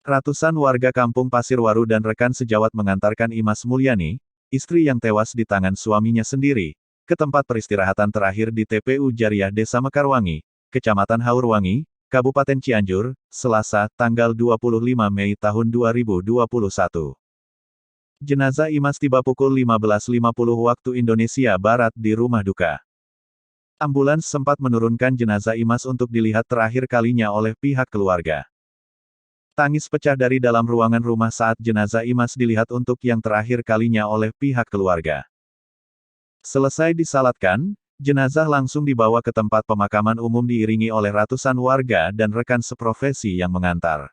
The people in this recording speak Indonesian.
Ratusan warga kampung Pasirwaru dan rekan sejawat mengantarkan Imas Mulyani, istri yang tewas di tangan suaminya sendiri, ke tempat peristirahatan terakhir di TPU Jariah Desa Mekarwangi, Kecamatan Haurwangi, Kabupaten Cianjur, Selasa, tanggal 25 Mei tahun 2021. Jenazah Imas tiba pukul 15.50 waktu Indonesia Barat di rumah duka. Ambulans sempat menurunkan jenazah Imas untuk dilihat terakhir kalinya oleh pihak keluarga. Tangis pecah dari dalam ruangan rumah saat jenazah Imas dilihat untuk yang terakhir kalinya oleh pihak keluarga. Selesai disalatkan, jenazah langsung dibawa ke tempat pemakaman umum diiringi oleh ratusan warga dan rekan seprofesi yang mengantar.